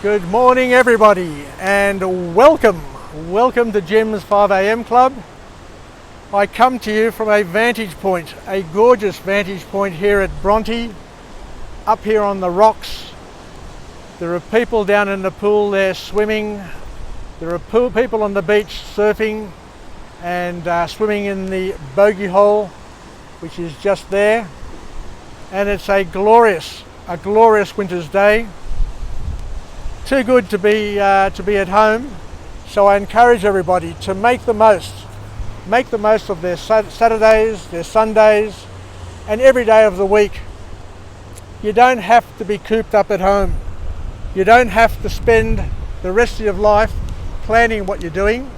Good morning everybody and welcome to Jim's 5am Club. I come to you from a vantage point, a gorgeous vantage point here at Bronte, up here on the rocks. There are people down in the pool there swimming. There are people on the beach surfing and swimming in the bogey hole, which is just there. And it's a glorious winter's day. Too good to be at home, so I encourage everybody to make the most of their Saturdays, their Sundays, and every day of the week. You don't have to be cooped up at home. You don't have to spend the rest of your life planning what you're doing.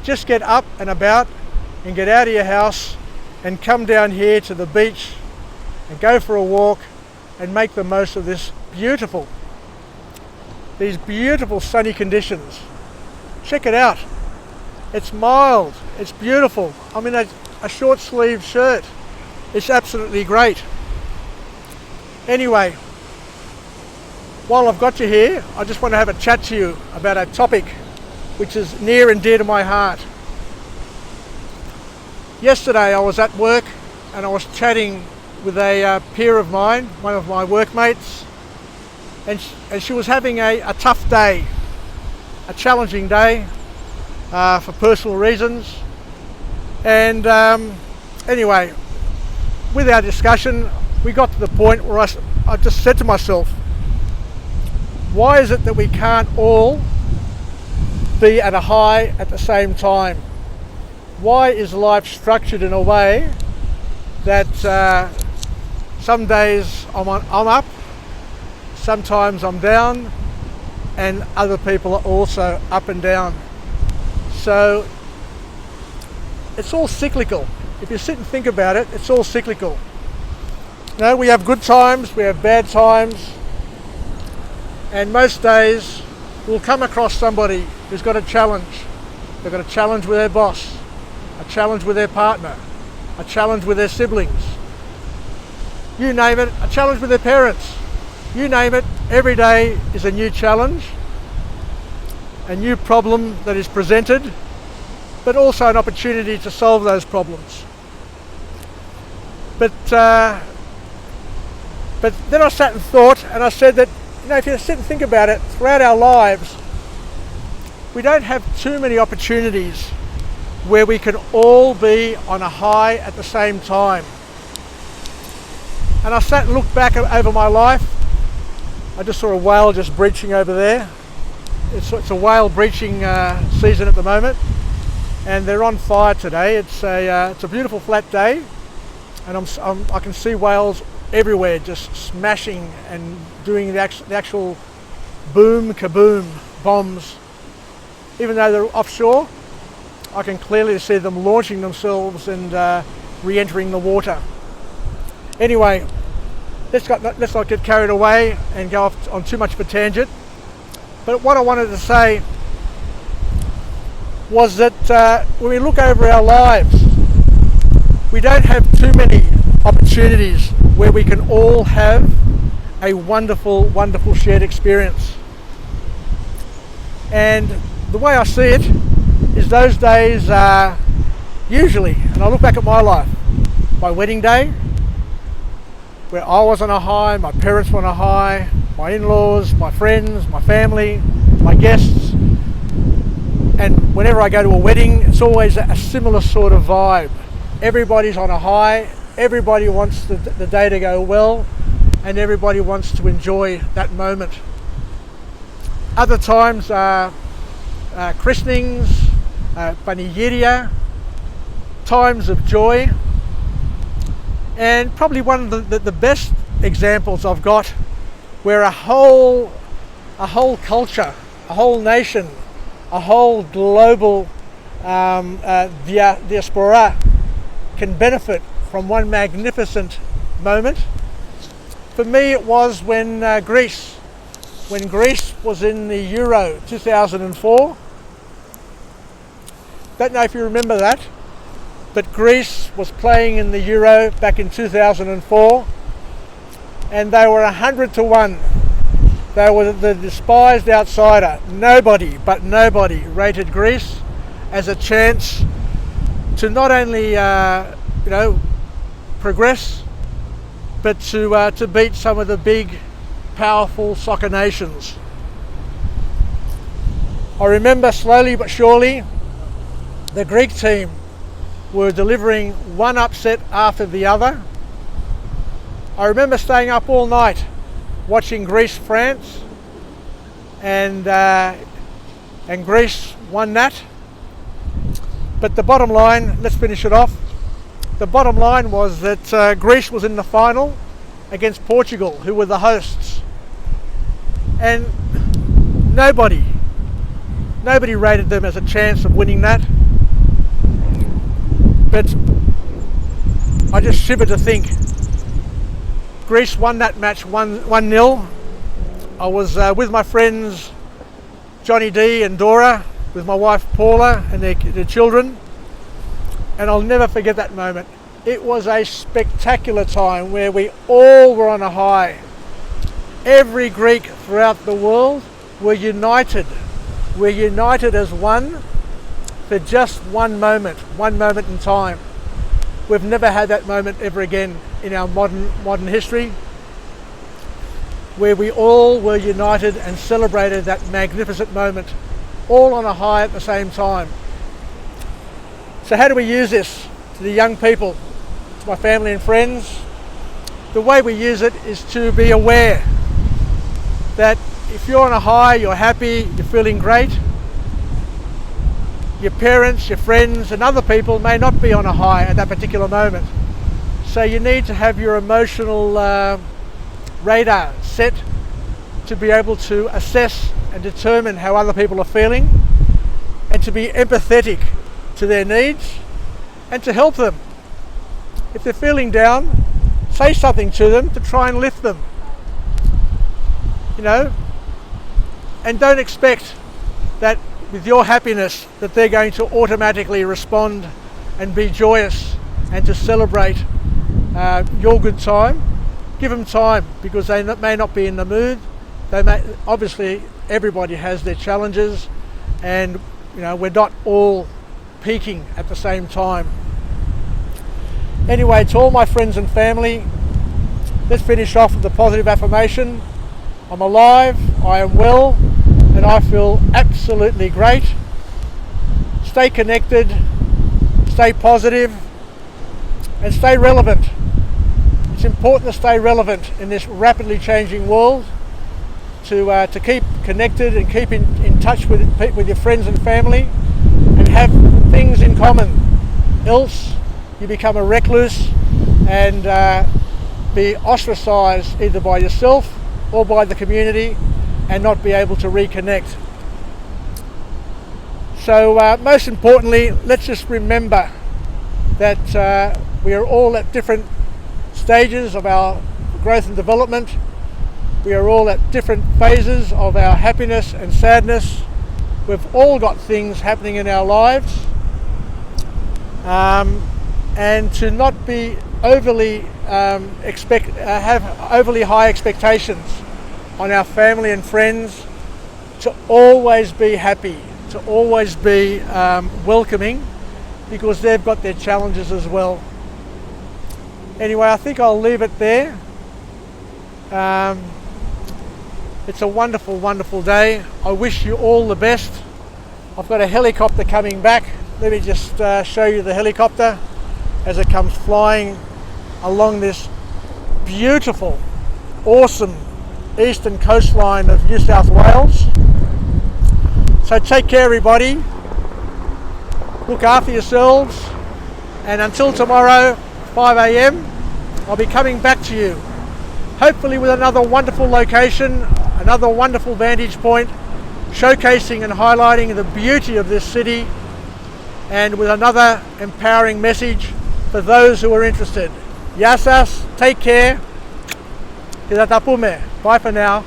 Just get up and about and get out of your house and come down here to the beach and go for a walk and make the most of these beautiful sunny conditions. Check it out. It's mild, it's beautiful. I'm in a short sleeve shirt. It's absolutely great. Anyway, while I've got you here, I just want to have a chat to you about a topic which is near and dear to my heart. Yesterday I was at work and I was chatting with a peer of mine, one of my workmates, and she was having a tough day, a challenging day for personal reasons. And anyway, with our discussion, we got to the point where I just said to myself, why is it that we can't all be at a high at the same time? Why is life structured in a way that some days I'm up, sometimes I'm down, and other people are also up and down? So it's all cyclical. If you sit and think about it, it's all cyclical. You know, we have good times, we have bad times, and most days we'll come across somebody who's got a challenge. They've got a challenge with their boss, a challenge with their partner, a challenge with their siblings. You name it, a challenge with their parents. You name it, every day is a new challenge, a new problem that is presented, but also an opportunity to solve those problems. But then I sat and thought, and I said that, you know, if you sit and think about it, throughout our lives, we don't have too many opportunities where we can all be on a high at the same time. And I sat and looked back over my life. I just saw a whale just breaching over there. It's a whale breaching season at the moment, and they're on fire today. It's a beautiful flat day, and I can see whales everywhere just smashing and doing the actual boom kaboom bombs. Even though they're offshore, I can clearly see them launching themselves and re-entering the water. Anyway, let's not get carried away and go off on too much of a tangent. But what I wanted to say was that when we look over our lives, we don't have too many opportunities where we can all have a wonderful shared experience. And the way I see it is those days are usually, and I look back at my life, my wedding day, where I was on a high, my parents were on a high, my in-laws, my friends, my family, my guests. And whenever I go to a wedding, it's always a similar sort of vibe. Everybody's on a high, everybody wants the day to go well, and everybody wants to enjoy that moment. Other times are christenings, panegyria, times of joy. And probably one of the best examples I've got where a whole culture, a whole nation, a whole global diaspora can benefit from one magnificent moment. For me, it was when Greece was in the Euro 2004. Don't know if you remember that, but Greece was playing in the Euro back in 2004, and they were 100 to 1 They were the despised outsider. Nobody, but nobody, rated Greece as a chance to not only progress, but to beat some of the big, powerful soccer nations. I remember slowly but surely the Greek team were delivering one upset after the other. I remember staying up all night watching Greece-France, and Greece won that. But the bottom line, let's finish it off. The bottom line was that Greece was in the final against Portugal, who were the hosts. And nobody rated them as a chance of winning that. But I just shiver to think. Greece won that match 1-0. I was with my friends Johnny D and Dora, with my wife Paula and their children, and I'll never forget that moment. It was a spectacular time where we all were on a high. Every Greek throughout the world were united. We're united as one for just one moment in time. We've never had that moment ever again in our modern history, where we all were united and celebrated that magnificent moment, all on a high at the same time. So how do we use this to the young people, to my family and friends? The way we use it is to be aware that if you're on a high, you're happy, you're feeling great, your parents, your friends and other people may not be on a high at that particular moment. So you need to have your emotional radar set to be able to assess and determine how other people are feeling, and to be empathetic to their needs and to help them. If they're feeling down, say something to them to try and lift them. And don't expect that with your happiness that they're going to automatically respond and be joyous and to celebrate your good time. Give them time, because they may not be in the mood. Obviously everybody has their challenges, and we're not all peaking at the same time. Anyway, to all my friends and family, let's finish off with the positive affirmation. I'm alive, I am well, and I feel absolutely great. Stay connected, stay positive, and stay relevant. It's important to stay relevant in this rapidly changing world, to keep connected and keep in touch with your friends and family, and have things in common. Else you become a recluse and be ostracised either by yourself or by the community, and not be able to reconnect. So most importantly, let's just remember that we are all at different stages of our growth and development. We are all at different phases of our happiness and sadness. We've all got things happening in our lives, and to not be overly have overly high expectations on our family and friends, to always be happy, to always be welcoming, because they've got their challenges as well. Anyway, I think I'll leave it there. It's a wonderful, wonderful day. I wish you all the best. I've got a helicopter coming back. Let me just show you the helicopter as it comes flying along this beautiful, awesome eastern coastline of New South Wales. So take care, everybody. Look after yourselves, and until tomorrow 5 a.m. I'll be coming back to you, hopefully with another wonderful location, another wonderful vantage point, showcasing and highlighting the beauty of this city, and with another empowering message for those who are interested. Yasas, take care. Kita tapume. Bye for now.